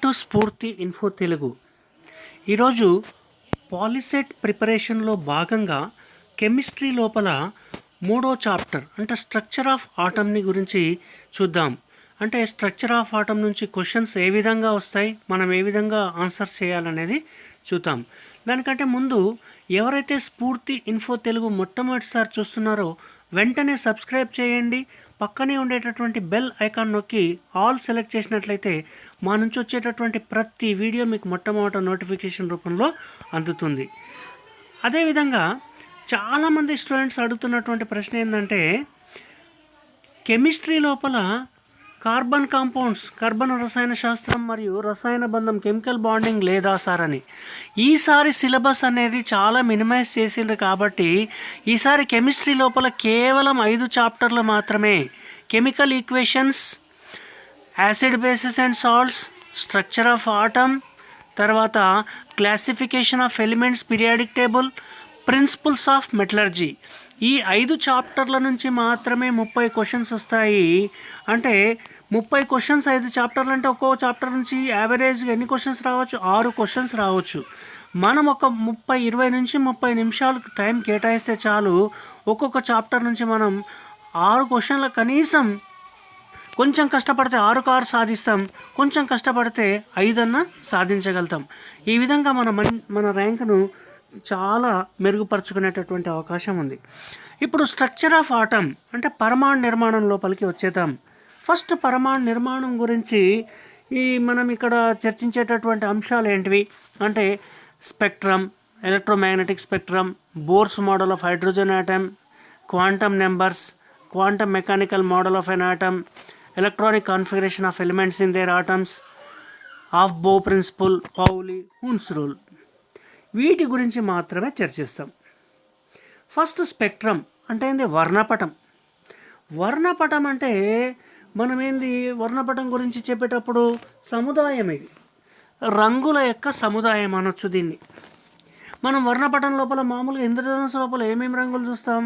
To స్ఫూర్తి info Telugu. ఈరోజు POLYCET ప్రిపరేషన్లో భాగంగా కెమిస్ట్రీ లోపల 3వ చాప్టర్ అంటే స్ట్రక్చర్ ఆఫ్ ఆటమ్ని గురించి చూద్దాం. అంటే స్ట్రక్చర్ ఆఫ్ ఆటమ్ నుంచి క్వశ్చన్స్ ఏ విధంగా వస్తాయి, మనం ఏ విధంగా ఆన్సర్ చేయాలనేది చూద్దాం. దానికంటే ముందు ఎవరైతే స్ఫూర్తి ఇన్ఫో తెలుగు మొట్టమొదటిసారి చూస్తున్నారో వెంటనే సబ్స్క్రైబ్ చేయండి. పక్కనే ఉండేటటువంటి బెల్ ఐకాన్ నొక్కి ఆల్ సెలెక్ట్ చేసినట్లయితే మా నుంచి వచ్చేటటువంటి ప్రతి వీడియో మీకు మొట్టమొదట నోటిఫికేషన్ రూపంలో అందుతుంది. అదేవిధంగా చాలామంది స్టూడెంట్స్ అడుగుతున్నటువంటి ప్రశ్న ఏంటంటే, కెమిస్ట్రీ లోపల కార్బన్ కాంపౌండ్స్, కార్బన్ రసాయన శాస్త్రం మరియు రసాయన బంధం, కెమికల్ బాండింగ్ లేదా సార్ అని. ఈసారి సిలబస్ అనేది చాలా మినిమైజ్ చేసిండ్రు కాబట్టి ఈసారి కెమిస్ట్రీ లోపల కేవలం 5 చాప్టర్లు మాత్రమే. Chemical equations, acid bases and salts, structure of atom, తర్వాత classification of elements, periodic table, principles of metallurgy. ఈ 5 చాప్టర్ల నుంచి మాత్రమే 30 క్వశ్చన్స్ వస్తాయి. అంటే 30 క్వశ్చన్స్ 5 చాప్టర్లు అంటే ఒక్కో చాప్టర్ నుంచి యావరేజ్గా ఎన్ని క్వశ్చన్స్ రావచ్చు? 6 క్వశ్చన్స్ రావచ్చు. మనం ఒక 20 నుంచి 30 నిమిషాలు టైం కేటాయిస్తే చాలు. ఒక్కొక్క చాప్టర్ నుంచి మనం 6 క్వశ్చన్ల కనీసం కొంచెం కష్టపడితే 6కు 6 సాధిస్తాం, కొంచెం కష్టపడితే 5 అన్నా సాధించగలుగుతాం. ఈ విధంగా మన ర్యాంకును చాలా మెరుగుపరుచుకునేటటువంటి అవకాశం ఉంది. ఇప్పుడు స్ట్రక్చర్ ఆఫ్ ఆటమ్ అంటే పరమాణు నిర్మాణం లోపలికి వచ్చేద్దాం. ఫస్ట్ పరమాణు నిర్మాణం గురించి మనం ఇక్కడ చర్చించేటటువంటి అంశాలు ఏంటివి అంటే spectrum, electromagnetic spectrum, bores model of hydrogen atom, quantum numbers, quantum mechanical model of N atom, electronic configuration of elements in there atoms, of బో ప్రిన్సిపల్, పౌలి, హున్స్ రూల్. వీటి గురించి మాత్రమే చర్చిస్తాం. ఫస్ట్ స్పెక్ట్రమ్ అంటే ఏంది? వర్ణపటం. వర్ణపటం అంటే మనం ఏంది, వర్ణపటం గురించి చెప్పేటప్పుడు సముదాయం, ఇది రంగుల యొక్క సముదాయం అనొచ్చు దీన్ని. మనం వర్ణపటం లోపల మామూలుగా ఇంద్రధనుస్సు లోపల ఏమేమి రంగులు చూస్తాం?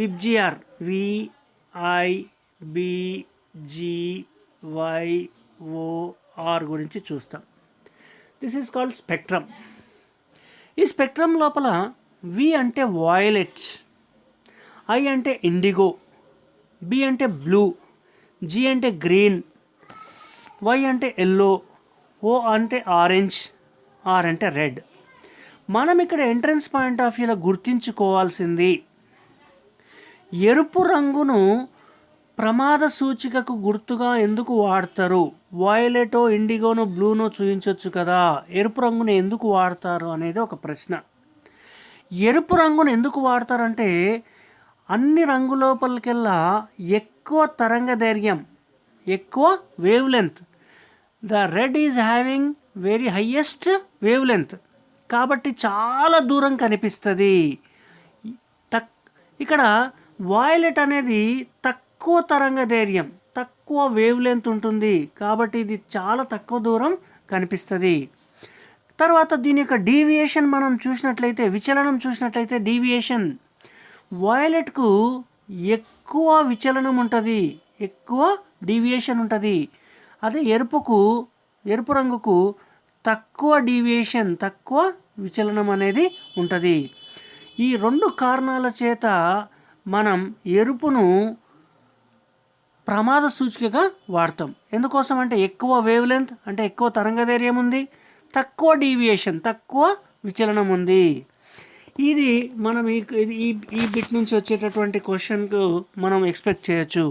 విబ్జిఆర్, VIBGYOR గురించి చూస్తాం. This is called spectrum. ఈ స్పెక్ట్రమ్ లోపల వి అంటే వాయిలెట్, ఐ అంటే ఇండిగో, బి అంటే బ్లూ, జి అంటే గ్రీన్, వై అంటే ఎల్లో, ఓ అంటే ఆరెంజ్, ఆర్ అంటే రెడ్. మనం ఇక్కడ ఎంట్రన్స్ పాయింట్ ఆఫ్ వ్యూలో గుర్తించుకోవాల్సింది, ఎరుపు రంగును ప్రమాద సూచికకు గుర్తుగా ఎందుకు వాడతారు? వాయిలెటో, ఇండిగోనో, బ్లూనో చూపించవచ్చు కదా, ఎరుపు రంగును ఎందుకు వాడతారు అనేది ఒక ప్రశ్న. ఎరుపు రంగును ఎందుకు వాడతారంటే అన్ని రంగు లోపలికెల్లా ఎక్కువ తరంగదైర్ఘ్యం, ఎక్కువ wave length. The red is having very highest wave length కాబట్టి చాలా దూరం కనిపిస్తుంది. ఇక్కడ వాయిలెట్ అనేది తక్కువ తరంగదైర్ఘ్యం, తక్కువ వేవ్ లెంత్ ఉంటుంది కాబట్టి ఇది చాలా తక్కువ దూరం కనిపిస్తుంది. తర్వాత దీని యొక్క డీవియేషన్ మనం చూసినట్లయితే, విచలనం చూసినట్లయితే డీవియేషన్, వాయిలెట్కు ఎక్కువ విచలనం ఉంటుంది, ఎక్కువ డీవియేషన్ ఉంటుంది. అదే ఎరుపు రంగుకు తక్కువ డీవియేషన్, తక్కువ విచలనం అనేది ఉంటుంది. ఈ 2 కారణాల చేత మనం ఎరుపును ప్రమాద సూచికగా వాడతాం. ఎందుకోసం అంటే ఎక్కువ వేవ్ లెంత్ అంటే ఎక్కువ తరంగదైర్ఘ్యం ఉంది, తక్కువ డీవియేషన్, తక్కువ విచలనం ఉంది. ఇది మనం ఈ బిట్ నుంచి వచ్చేటటువంటి క్వశ్చన్కు మనం ఎక్స్పెక్ట్ చేయొచ్చు.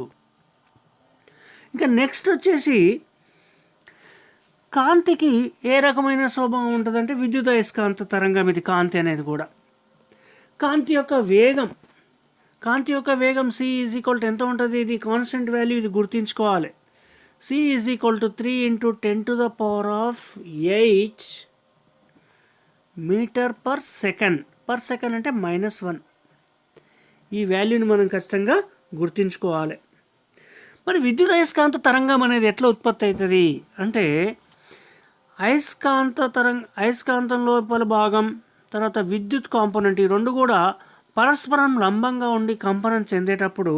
ఇంకా నెక్స్ట్ వచ్చేసి కాంతికి ఏ రకమైన స్వభావం ఉంటుందంటే విద్యుదయస్కాంత తరంగం ఇది కాంతి అనేది కూడా. కాంతి యొక్క వేగం C = ఎంత ఉంటుంది? ఇది కాన్స్టెంట్ వాల్యూ, ఇది గుర్తుంచుకోవాలి. C = 3 × 10⁸ metre per second. Per second అంటే -1. ఈ వాల్యూని మనం ఖచ్చితంగా గుర్తుంచుకోవాలి. మరి విద్యుదయస్కాంత తరంగం అనేది ఎట్లా ఉత్పత్తి అవుతుంది అంటే అయస్కాంతం లోపల భాగం, తర్వాత విద్యుత్ కాంపోనెంట్, ఈ 2 కూడా పరస్పరం లంబంగా ఉండి కంపనం చెందేటప్పుడు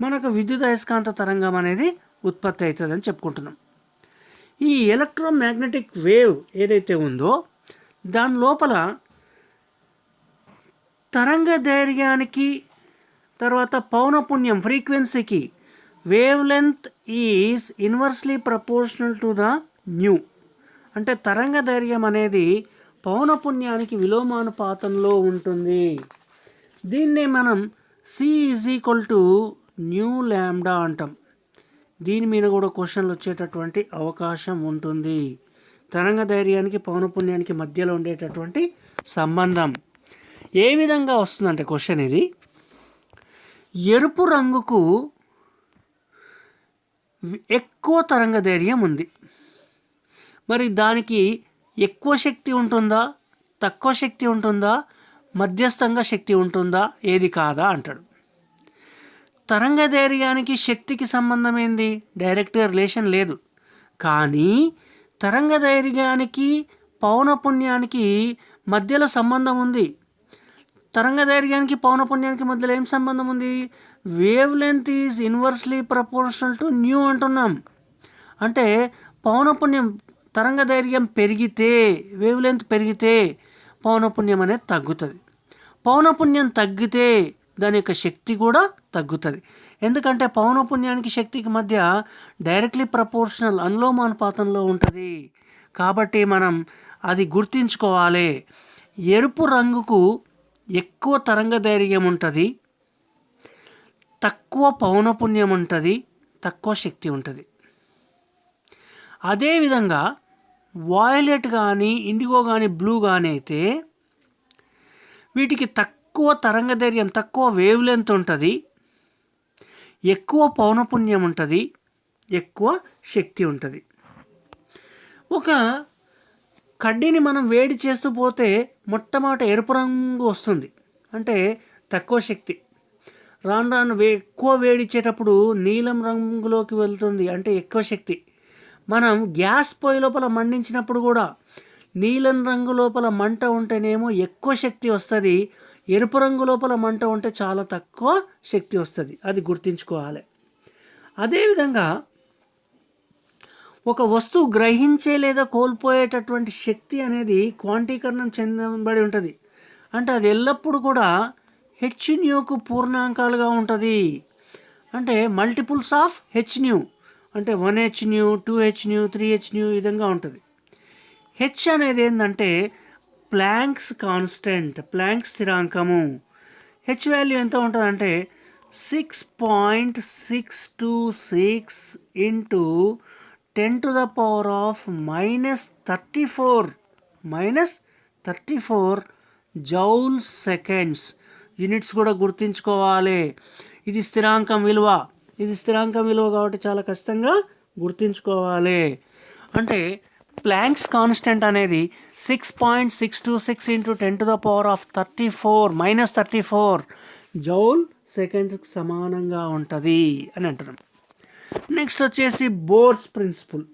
మనకు విద్యుదయస్కాంత తరంగం అనేది ఉత్పత్తి అవుతుందని చెప్పుకుంటున్నాం. ఈ ఎలక్ట్రోమాగ్నెటిక్ వేవ్ ఏదైతే ఉందో దాని లోపల తరంగ దైర్ఘ్యానికి తర్వాత పౌనపున్యం ఫ్రీక్వెన్సీకి wavelength is inversely proportional to the nu. అంటే తరంగ దైర్ఘ్యం అనేది పౌనపున్యానికి విలోమానుపాతంలో ఉంటుంది. దీన్నే మనం C is equal to nu lambda అంటాం. దీని మీద కూడా క్వశ్చన్లు వచ్చేటటువంటి అవకాశం ఉంటుంది. తరంగ ధైర్యానికి పౌనపున్యానికి మధ్యలో ఉండేటటువంటి సంబంధం ఏ విధంగా వస్తుందంటే క్వశ్చన్ ఇది, ఎరుపు రంగుకు ఎక్కువ తరంగ ధైర్యం ఉంది, మరి దానికి ఎక్కువ శక్తి ఉంటుందా, తక్కువ శక్తి ఉంటుందా, మధ్యస్థంగా శక్తి ఉంటుందా, ఏది కాదా అంటాడు. తరంగ ధైర్యానికి శక్తికి సంబంధం ఏంది? డైరెక్ట్గా రిలేషన్ లేదు. కానీ తరంగ దైర్ఘ్యానికి పౌనపున్యానికి మధ్యలో సంబంధం ఉంది. తరంగ దైర్ఘ్యానికి పౌనపున్యానికి మధ్యలో ఏం సంబంధం ఉంది? Wave length is inversely proportional to new అంటున్నాం. అంటే పౌనపున్యం తరంగ దైర్ఘ్యం పెరిగితే, వేవ్ లెంత్ పెరిగితే పౌనపున్యం అనేది తగ్గుతుంది. పౌనపున్యం తగ్గితే దాని యొక్క శక్తి కూడా తగ్గుతుంది. ఎందుకంటే పౌనపున్యానికి శక్తికి మధ్య డైరెక్ట్లీ ప్రపోర్షనల్ అనులోమానుపాతంలో ఉంటుంది. కాబట్టి మనం అది గుర్తుంచుకోవాలి. ఎరుపు రంగుకు ఎక్కువ తరంగ దైర్ఘ్యం ఉంటుంది, తక్కువ పౌనపున్యం ఉంటుంది, తక్కువ శక్తి ఉంటుంది. అదేవిధంగా వాయిలెట్ కానీ ఇండిగో కానీ బ్లూ కానీ అయితే వీటికి తక్కువ తరంగ దైర్ఘ్యం, తక్కువ వేవ్ లెంత్ ఉంటుంది, ఎక్కువ పౌనపున్యం ఉంటుంది, ఎక్కువ శక్తి ఉంటుంది. ఒక కడ్డీని మనం వేడి చేస్తూ పోతే మొట్టమొదట ఎరుపు రంగు వస్తుంది, అంటే తక్కువ శక్తి. రాను రాను ఎక్కువ వేడిచ్చేటప్పుడు నీలం రంగులోకి వెళ్తుంది, అంటే ఎక్కువ శక్తి. మనం గ్యాస్ పొయ్యి లోపల మండించినప్పుడు కూడా నీలం రంగు లోపల మంట ఉంటేనేమో ఎక్కువ శక్తి వస్తుంది, ఎరుపు రంగు లోపల మంట ఉంటే చాలా తక్కువ శక్తి వస్తుంది. అది గుర్తుంచుకోవాలి. అదేవిధంగా ఒక వస్తువు గ్రహించే లేదా కోల్పోయేటటువంటి శక్తి అనేది క్వాంటీకరణం చెందబడి ఉంటుంది. అంటే అది ఎల్లప్పుడూ కూడా హెచ్న్యూకు పూర్ణాంకాలుగా ఉంటుంది. అంటే మల్టిపుల్స్ ఆఫ్ హెచ్న్యూ, అంటే 1hν, 2hν, 3hν ఈ విధంగా ఉంటుంది. హెచ్ అనేది ఏంటంటే ప్లాంక్స్ కాన్స్టెంట్, ప్లాంక్ స్థిరాంకము. హెచ్ వాల్యూ ఎంత ఉంటుందంటే 6.626 ఇంటూ 10⁻⁻34 జౌల్ సెకండ్స్. యూనిట్స్ కూడా గుర్తుంచుకోవాలి. ఇది స్థిరాంకం విలువ, కాబట్టి చాలా కష్టంగా గుర్తుంచుకోవాలి. అంటే ప్లాంక్స్ కాన్స్టెంట్ అనేది 6.626 ఇంటూ 10⁻34 జౌల్ సెకండ్స్కి సమానంగా ఉంటుంది అని అంటున్నాం. నెక్స్ట్ వచ్చేసి Bohr's principle,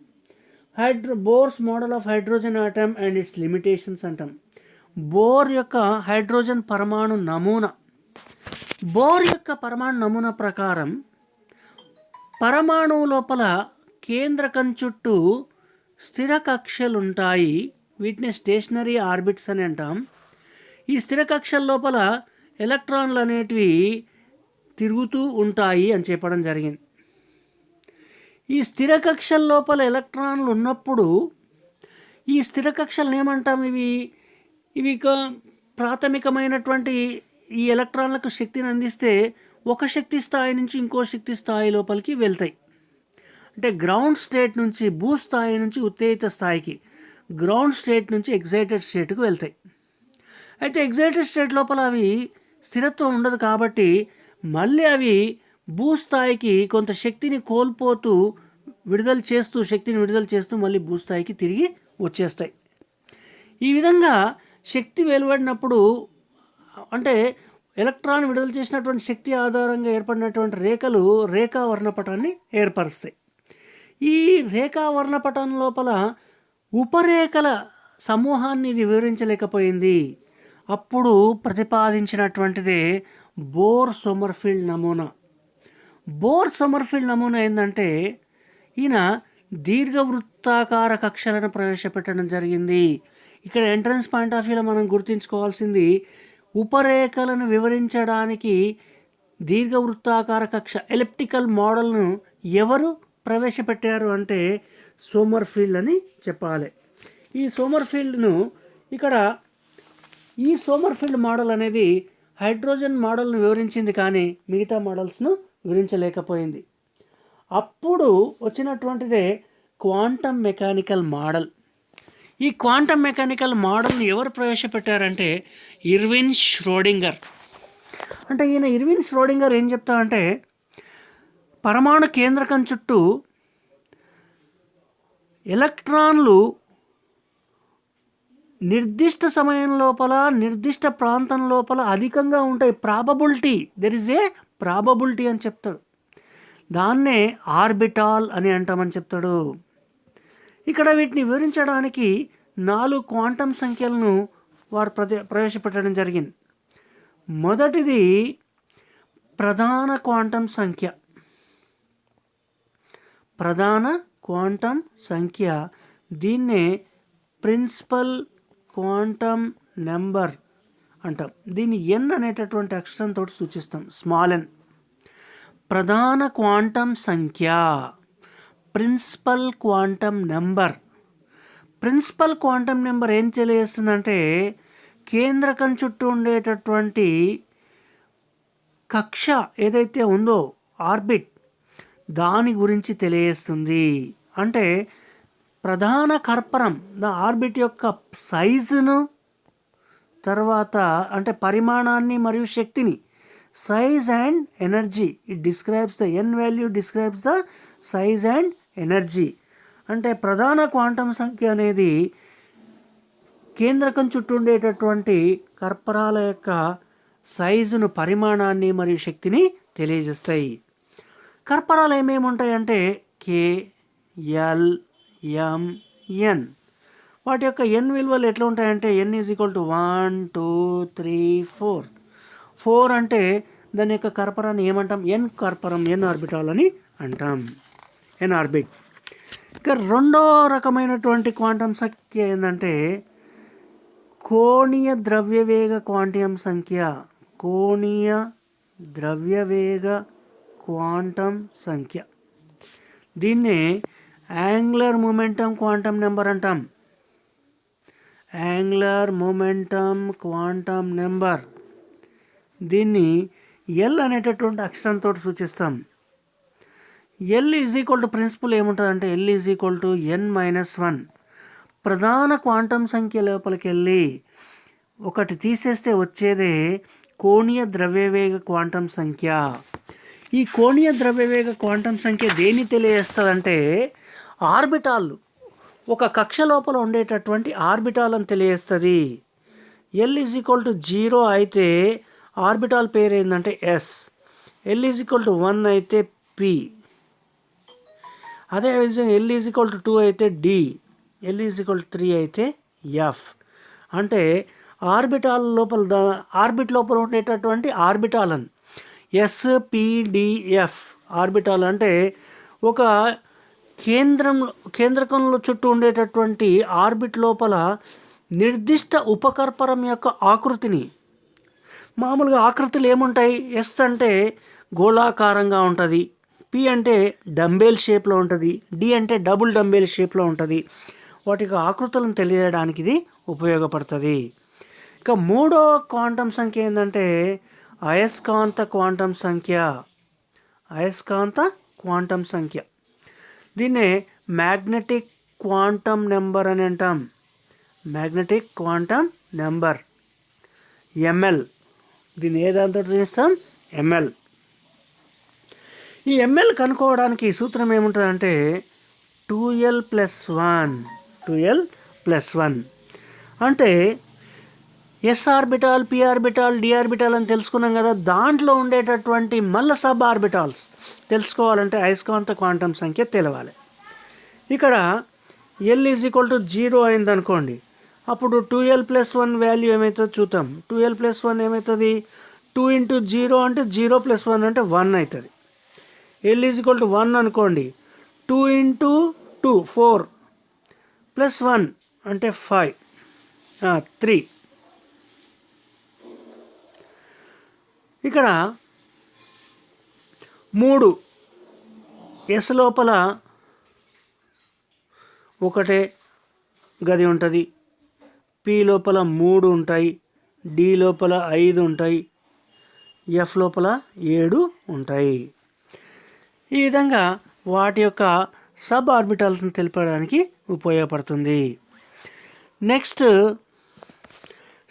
Bohr's model of hydrogen atom and its limitations అంటాం. బోర్ యొక్క హైడ్రోజన్ పరమాణు నమూనా. బోర్ యొక్క పరమాణు నమూనా ప్రకారం పరమాణువు లోపల కేంద్రకం చుట్టూ స్థిర కక్షలు ఉంటాయి. వీటిని స్టేషనరీ ఆర్బిట్స్ అని అంటాం. ఈ స్థిర కక్షల లోపల ఎలక్ట్రాన్లు అనేటివి తిరుగుతూ ఉంటాయి అని చెప్పడం జరిగింది. ఈ స్థిర కక్షల లోపల ఎలక్ట్రాన్లు ఉన్నప్పుడు ఈ స్థిర కక్షలను ఏమంటాం? ఇవి ప్రాథమికమైనటువంటి ఈ ఎలక్ట్రాన్లకు శక్తిని అందిస్తే ఒక శక్తి స్థాయి నుంచి ఇంకో శక్తి స్థాయి లోపలికి వెళ్తాయి. అంటే గ్రౌండ్ స్టేట్ నుంచి భూ స్థాయి నుంచి ఉత్తేజిత స్థాయికి, గ్రౌండ్ స్టేట్ నుంచి ఎగ్జైటెడ్ స్టేట్కి వెళ్తాయి. అయితే ఎగ్జైటెడ్ స్టేట్ లోపల అవి స్థిరత్వం ఉండదు కాబట్టి మళ్ళీ అవి భూస్థాయికి కొంత శక్తిని కోల్పోతూ శక్తిని విడుదల చేస్తూ మళ్ళీ భూస్థాయికి తిరిగి వచ్చేస్తాయి. ఈ విధంగా శక్తి వెలువడినప్పుడు, అంటే ఎలక్ట్రాన్ విడుదల చేసినటువంటి శక్తి ఆధారంగా ఏర్పడినటువంటి రేఖలు రేఖా వర్ణపటాన్ని ఏర్పరుస్తాయి. ఈ రేఖా వర్ణపటం లోపల ఉపరేఖల సమూహాన్ని ఇది వివరించలేకపోయింది. అప్పుడు ప్రతిపాదించినటువంటిదే బోర్ సోమర్ఫీల్డ్ నమూనా. బోర్ సోమర్ఫీల్డ్ నమూనా ఏంటంటే ఈయన దీర్ఘవృత్తాకార కక్షలను ప్రవేశపెట్టడం జరిగింది. ఇక్కడ ఎంట్రన్స్ పాయింట్ ఆఫ్ వ్యూలో మనం గుర్తుంచుకోవాల్సింది, ఉపరేఖలను వివరించడానికి దీర్ఘవృత్తాకార కక్ష ఎలిప్టికల్ మోడల్ను ఎవరు ప్రవేశపెట్టారు అంటే సోమర్ఫీల్డ్ అని చెప్పాలి. ఈ సోమర్ఫీల్డ్ మోడల్ అనేది హైడ్రోజన్ మోడల్ను వివరించింది, కానీ మిగతా మోడల్స్ను వివరించలేకపోయింది. అప్పుడు వచ్చినటువంటిదే క్వాంటమ్ మెకానికల్ మోడల్. ఈ క్వాంటమ్ మెకానికల్ మోడల్ని ఎవరు ప్రవేశపెట్టారంటే ఇర్విన్ ష్రోడింగర్. అంటే ఈయన ఇర్విన్ ష్రోడింగర్ ఏం చెప్తారంటే, పరమాణు కేంద్రకం చుట్టూ ఎలక్ట్రాన్లు నిర్దిష్ట సమయం లోపల నిర్దిష్ట ప్రాంతం లోపల అధికంగా ఉంటాయి. దెర్ ఇస్ ఏ ప్రాబబిలిటీ అని చెప్తాడు. దాన్నే ఆర్బిటాల్ అని అంటామని చెప్తాడు. ఇక్కడ వీటిని వివరించడానికి 4 క్వాంటం సంఖ్యలను వారు ప్రవేశపెట్టడం జరిగింది. మొదటిది ప్రధాన క్వాంటం సంఖ్య. దీన్నే ప్రిన్సిపల్ క్వాంటమ్ నెంబర్ అంటాం. దీన్ని ఎన్ అనేటటువంటి అక్షరంతో సూచిస్తాం, స్మాల్ ఎన్. ప్రధాన క్వాంటం సంఖ్య, principal quantum number. Principal quantum number ఏం తెలియజేస్తుందంటే, కేంద్రకం చుట్టూ ఉండేటటువంటి కక్ష ఏదైతే ఉందో, ఆర్బిట్, దాని గురించి తెలియజేస్తుంది. అంటే ప్రధాన కర్పరం, ఆర్బిట్ యొక్క సైజును, తర్వాత అంటే పరిమాణాన్ని మరియు శక్తిని, size and energy. It describes the N value describes the size and energy. అంటే ప్రధాన క్వాంటం సంఖ్య అనేది కేంద్రకం చుట్టూ ఉండేటటువంటి కర్పరాల యొక్క సైజును, పరిమాణాన్ని మరియు శక్తిని తెలియజేస్తాయి. కర్పరాలు ఏమేమి ఉంటాయంటే కే, ఎల్, ఎం, ఎన్. వాటి యొక్క ఎన్ విలువలు ఎట్లా ఉంటాయంటే n = 1 2 3 4. 4 అంటే దాని యొక్క కర్పరాన్ని ఏమంటాం? ఎన్ కర్పరం, ఎన్ ఆర్బిటాల్ అని అంటాం, ఎన్ ఆర్బిట్. ఇక రెండో రకమైనటువంటి క్వాంటం సంఖ్య ఏంటంటే కోణీయ ద్రవ్యవేగ క్వాంటం సంఖ్య. కోణీయ ద్రవ్యవేగ క్వాంటం సంఖ్య. దీన్నే యాంగులర్ మొమెంటం క్వాంటం నెంబర్ అంటాం. Angular momentum quantum number. దీన్ని ఎల్ అనేటటువంటి అక్షరంతో సూచిస్తాం. ఎల్ = ప్రిన్సిపల్ ఏముంటుందంటే ఎల్ n-1. ప్రధాన క్వాంటం సంఖ్య లోపలికి వెళ్ళి ఒకటి తీసేస్తే వచ్చేదే కోణీయ ద్రవ్యవేగ క్వాంటం సంఖ్య. ఈ కోణీయ ద్రవ్యవేగ క్వాంటం సంఖ్య దేన్ని తెలియజేస్తుందంటే ఆర్బిటాళ్ళు, ఒక కక్ష లోపల ఉండేటటువంటి ఆర్బిటాల్ అని తెలియజేస్తుంది. ఎల్ = 0 అయితే ఆర్బిటాల్ పేరు ఏంటంటే ఎస్. ఎల్ = 1 అయితే పి. అదే విధంగా ఎల్ = 2 అయితే డి. ఎల్ = 3 అయితే ఎఫ్. అంటే ఆర్బిట్ లోపల ఉండేటటువంటి ఆర్బిటాల్ అని ఎస్పిడిఎఫ్ ఆర్బిటాల్. అంటే ఒక కేంద్రకంలో చుట్టూ ఉండేటటువంటి ఆర్బిట్ లోపల నిర్దిష్ట ఉపకర్పరం యొక్క ఆకృతిని, మామూలుగా ఆకృతులు ఏముంటాయి? ఎస్ అంటే గోళాకారంగా ఉంటుంది, పి అంటే డంబేల్ షేప్లో ఉంటుంది, డి అంటే డబుల్ డంబేల్ షేప్లో ఉంటుంది. వాటికి ఆకృతులను తెలియడానికి ఇది ఉపయోగపడుతుంది. ఇక మూడో క్వాంటం సంఖ్య ఏంటంటే అయస్కాంత క్వాంటం సంఖ్య. అయస్కాంత క్వాంటం సంఖ్య. దీన్నే మ్యాగ్నెటిక్ క్వాంటం నెంబర్ అని అంటాం. Magnetic quantum number, ML. దీన్ని ఏ దాంతో చేస్తాం? ఎంఎల్. ఈ ఎంఎల్ కనుక్కోవడానికి సూత్రం ఏముంటుందంటే 2l+1. 2l+1 అంటే S orbital, P orbital, D orbital అని తెలుసుకున్నాం కదా. దాంట్లో ఉండేటటువంటి మళ్ళీ సబ్ ఆర్బిటాల్స్ తెలుసుకోవాలంటే అయస్కాంత క్వాంటం సంఖ్య తెలవాలి. ఇక్కడ ఎల్ = 0 అయిందనుకోండి, అప్పుడు 2l+1 వాల్యూ ఏమవుతుందో చూద్దాం. 2l+1 ఏమవుతుంది? 2 × 0 అంటే 0 + 1 అంటే 1 అవుతుంది. ఎల్ = 1 అనుకోండి, 2 × 2 4 ప్లస్ 1 అంటే 5 3. ఇక్కడ 3 ఎస్ లోపల ఒకటే గది ఉంటుంది, పి లోపల 3 ఉంటాయి, డి లోపల 5 ఉంటాయి, ఎఫ్ లోపల 7 ఉంటాయి. ఈ విధంగా వాటి యొక్క సబ్ ఆర్బిటాల్స్ని తెలపడానికి ఉపయోగపడుతుంది. నెక్స్ట్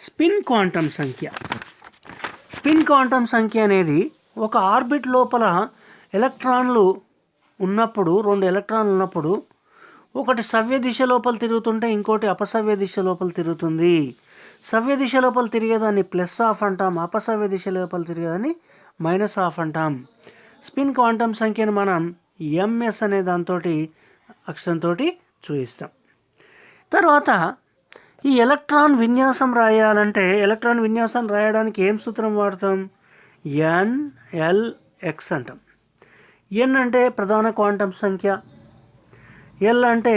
స్పిన్ క్వాంటమ్ సంఖ్య. స్పిన్ క్వాంటమ్ సంఖ్య అనేది ఒక ఆర్బిట్ లోపల ఎలక్ట్రాన్లు ఉన్నప్పుడు, 2 ఎలక్ట్రాన్లు ఉన్నప్పుడు ఒకటి సవ్య దిశ లోపల తిరుగుతుంటే ఇంకోటి అపసవ్య దిశ లోపల తిరుగుతుంది. సవ్య దిశ లోపల తిరిగేదాన్ని ప్లస్ హాఫ్ అంటాం, అపసవ్య దిశ లోపల తిరిగేదాన్ని మైనస్ హాఫ్ అంటాం. స్పిన్ క్వాంటమ్ సంఖ్యను మనం ఎంఎస్ అనే దాంతో అక్షరంతో చూపిస్తాం. తర్వాత ఈ ఎలక్ట్రాన్ విన్యాసం రాయాలంటే ఎలక్ట్రాన్ విన్యాసం రాయడానికి ఏం సూత్రం వాడతాం? ఎన్ఎల్ఎక్స్ అంటాం. ఎన్ అంటే ప్రధాన క్వాంటం సంఖ్య, ఎల్ అంటే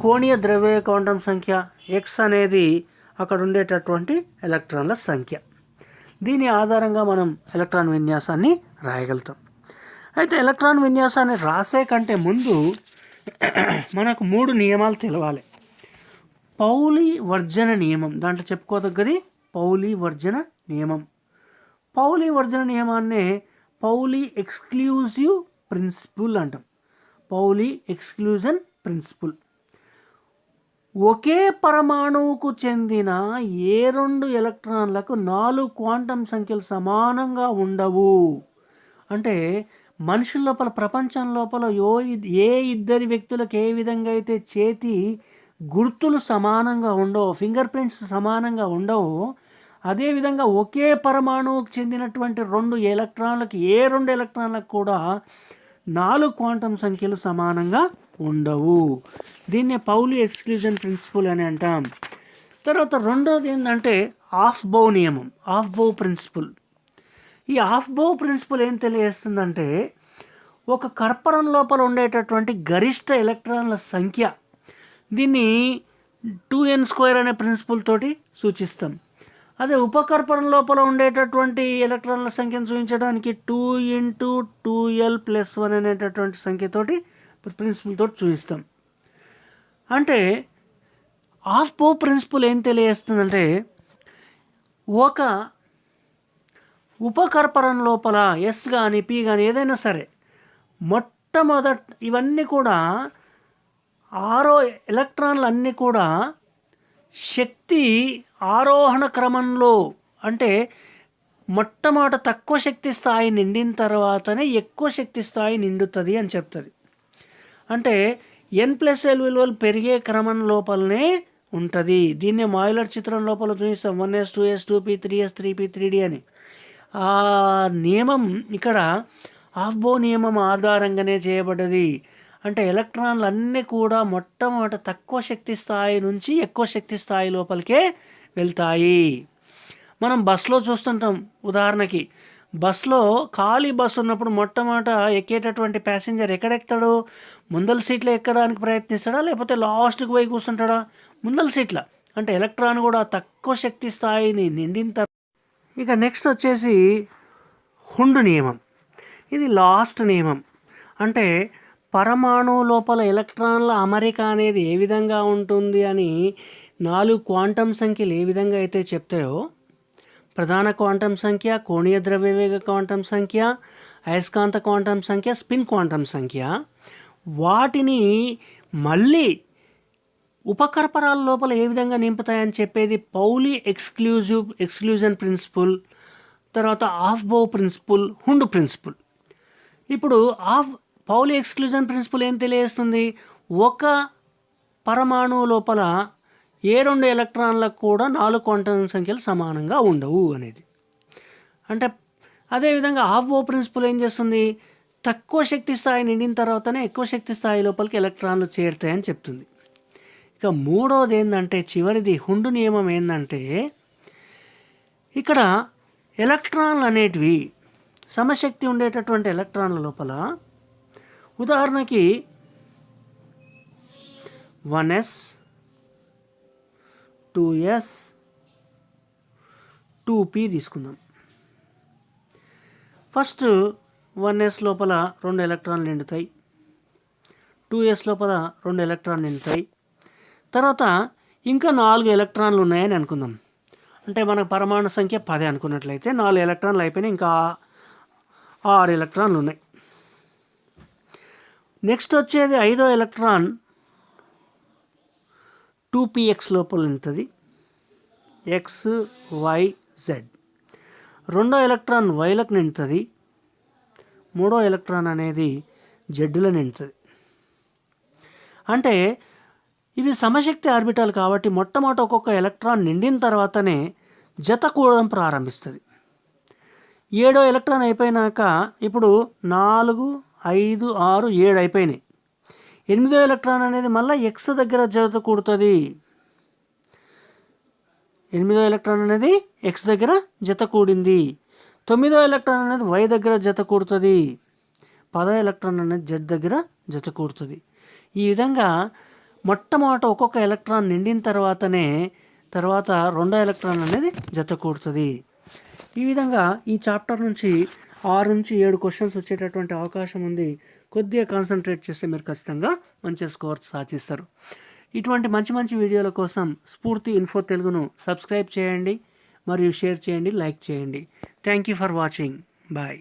కోణీయ ద్రవ్య క్వాంటం సంఖ్య, ఎక్స్ అనేది అక్కడ ఉండేటటువంటి ఎలక్ట్రాన్ల సంఖ్య. దీని ఆధారంగా మనం ఎలక్ట్రాన్ విన్యాసాన్ని రాయగలుగుతాం. అయితే ఎలక్ట్రాన్ విన్యాసాన్ని రాసే కంటే ముందు మనకు 3 నియమాలు తెలవాలి. పౌలి వర్జన నియమం, దాంట్లో చెప్పుకోదగ్గది పౌలి వర్జన నియమం. పౌలి వర్జన నియమాన్నే పౌలి ఎక్స్క్లూజివ్ ప్రిన్సిపుల్ అంటాం. పౌలి ఎక్స్క్లూజన్ ప్రిన్సిపుల్. ఒకే పరమాణువుకు చెందిన ఏ 2 ఎలక్ట్రాన్లకు 4 క్వాంటం సంఖ్యలు సమానంగా ఉండవు. అంటే మనుషుల లోపల, ప్రపంచం లోపల ఏ 2 వ్యక్తులకు ఏ విధంగా అయితే చేతి గుర్తులు సమానంగా ఉండవు, ఫింగర్ ప్రింట్స్ సమానంగా ఉండవు, అదేవిధంగా ఒకే పరమాణువుకు చెందినటువంటి 2 ఎలక్ట్రాన్లకు, ఏ 2 ఎలక్ట్రాన్లకు కూడా 4 క్వాంటం సంఖ్యలు సమానంగా ఉండవు. దీన్నే పౌలి ఎక్స్క్లూజన్ ప్రిన్సిపల్ అని అంటాం. తర్వాత రెండోది ఏంటంటే ఆఫ్ బౌ నియమం, ఆఫ్ బౌ ప్రిన్సిపల్. ఈ ఆఫ్ బౌ ప్రిన్సిపల్ ఏం తెలియజేస్తుందంటే ఒక కర్పరం లోపల ఉండేటటువంటి గరిష్ట ఎలక్ట్రాన్ల సంఖ్య, దీన్ని 2n² అనే ప్రిన్సిపల్ తోటి సూచిస్తాం. అదే ఉపకర్పరం లోపల ఉండేటటువంటి ఎలక్ట్రాన్ల సంఖ్యను సూచించడానికి 2 × 2l+1 అనేటటువంటి సంఖ్యతోటి ప్రిన్సిపల్ తోటి చూపిస్తాం. అంటే ఆఫ్ బౌ ప్రిన్సిపల్ ఏం తెలియజేస్తుందంటే ఒక ఉపకర్పరం లోపల ఎస్ కానీ పి కానీ ఏదైనా సరే ఇవన్నీ కూడా 6 ఎలక్ట్రాన్లు అన్నీ కూడా శక్తి ఆరోహణ క్రమంలో, అంటే మొట్టమొదట తక్కువ శక్తి స్థాయి నిండిన తర్వాతనే ఎక్కువ శక్తి స్థాయి నిండుతుంది అని చెప్తుంది. అంటే n+l విలువలు పెరిగే క్రమం లోపలనే ఉంటుంది. దీన్నే మాయిలర్ చిత్రం లోపల చూపిస్తాం 1s 2s 2p 3s 3p 3d అని. ఆ నియమం ఇక్కడ ఆఫ్ బౌ నియమం ఆధారంగానే చేయబడ్డది. అంటే ఎలక్ట్రాన్లు అన్నీ కూడా మొట్టమొదట తక్కువ శక్తి స్థాయి నుంచి ఎక్కువ శక్తి స్థాయి లోపలికే వెళ్తాయి. మనం బస్సులో చూస్తుంటాం. ఉదాహరణకి బస్సులో ఖాళీ బస్సు ఉన్నప్పుడు మొట్టమొదట ఎక్కేటటువంటి ప్యాసింజర్ ఎక్కడెక్తాడు? ముందల సీట్లో ఎక్కడానికి ప్రయత్నిస్తాడా, లేకపోతే లాస్ట్కి పోయి కూర్చుంటాడా? ముందల సీట్ల. అంటే ఎలక్ట్రాన్ కూడా తక్కువ శక్తి స్థాయిని నిండిన తర్వాత. ఇక నెక్స్ట్ వచ్చేసి హుండ్ నియమం. ఇది లాస్ట్ నియమం. అంటే పరమాణువు లోపల ఎలక్ట్రాన్ల అమరిక అనేది ఏ విధంగా ఉంటుంది అని 4 క్వాంటం సంఖ్యలు ఏ విధంగా అయితే చెప్తాయో, ప్రధాన క్వాంటం సంఖ్య, కోణీయ ద్రవ్యవేగ క్వాంటం సంఖ్య, అయస్కాంత క్వాంటం సంఖ్య, స్పిన్ క్వాంటం సంఖ్య, వాటిని మళ్ళీ ఉపకర్పరాల లోపల ఏ విధంగా నింపుతాయని చెప్పేది పౌలి ఎక్స్క్లూజన్ ప్రిన్సిపల్, తర్వాత ఆఫ్ బౌ ప్రిన్సిపల్, హుండ్ ప్రిన్సిపల్. ఇప్పుడు పౌలి ఎక్స్క్లూజన్ ప్రిన్సిపల్ ఏం తెలియజేస్తుంది? ఒక పరమాణువు లోపల ఏ 2 ఎలక్ట్రాన్లకు కూడా 4 క్వాంటం సంఖ్యలు సమానంగా ఉండవు అనేది. అంటే అదేవిధంగా ఆఫ్ బౌ ప్రిన్సిపల్ ఏం చేస్తుంది? తక్కువ శక్తి స్థాయి నిండిన తర్వాతనే ఎక్కువ శక్తి స్థాయి లోపలికి ఎలక్ట్రాన్లు చేరుతాయని చెప్తుంది. ఇక మూడోది ఏంటంటే, చివరిది హుండ్ నియమం ఏంటంటే, ఇక్కడ ఎలక్ట్రాన్లు అనేటివి సమశక్తి ఉండేటటువంటి ఎలక్ట్రాన్ల లోపల, ఉదాహరణకి 1s 2s 2p తీసుకుందాం. ఫస్ట్ 1s లోపల 2 ఎలక్ట్రాన్లు నిండుతాయి, 2s లోపల 2 ఎలక్ట్రాన్లు నిండుతాయి. తర్వాత ఇంకా 4 ఎలక్ట్రాన్లు ఉన్నాయని అనుకుందాం. అంటే మనకు పరమాణు సంఖ్య 10 అనుకున్నట్లయితే 4 ఎలక్ట్రాన్లు అయిపోయినాయి, ఇంకా 6 ఎలక్ట్రాన్లు ఉన్నాయి. నెక్స్ట్ వచ్చేది 5వ ఎలక్ట్రాన్ 2px లోపల ఉంటుంది, x y z. 2వ ఎలక్ట్రాన్ వైలకు నిండుతుంది, 3వ ఎలక్ట్రాన్ అనేది జెడ్లో నిండుతుంది. అంటే ఇవి సమశక్తి ఆర్బిటాల్ కాబట్టి మొట్టమొదట ఒక్కొక్క ఎలక్ట్రాన్ నిండిన తర్వాతనే జత కూడడం ప్రారంభిస్తుంది. 7వ ఎలక్ట్రాన్ అయిపోయినాక ఇప్పుడు 4 5 6 7 అయిపోయినాయి. 8వ ఎలక్ట్రాన్ అనేది మళ్ళీ ఎక్స్ దగ్గర జత కూడుతుంది. 8వ ఎలక్ట్రాన్ అనేది ఎక్స్ దగ్గర జత కూడింది. 9వ ఎలక్ట్రాన్ అనేది వై దగ్గర జత కూడుతుంది. 10వ ఎలక్ట్రాన్ అనేది జెడ్ దగ్గర జత కూడుతుంది. ఈ విధంగా మొట్టమొదట ఒక్కొక్క ఎలక్ట్రాన్ నిండిన తర్వాత 2వ ఎలక్ట్రాన్ అనేది జత కూడుతుంది. ఈ విధంగా ఈ చాప్టర్ నుంచి 6 నుంచి 7 క్వశ్చన్స్ వచ్చేటటువంటి అవకాశం ఉంది. కొద్దిగా కాన్సన్ట్రేట్ చేస్తే మీరు ఖచ్చితంగా మంచి స్కోర్ సాధిస్తారు. ఇటువంటి మంచి మంచి వీడియోల కోసం స్ఫూర్తి ఇన్ఫో తెలుగును సబ్స్క్రైబ్ చేయండి మరియు షేర్ చేయండి, లైక్ చేయండి. Thank you for watching. Bye.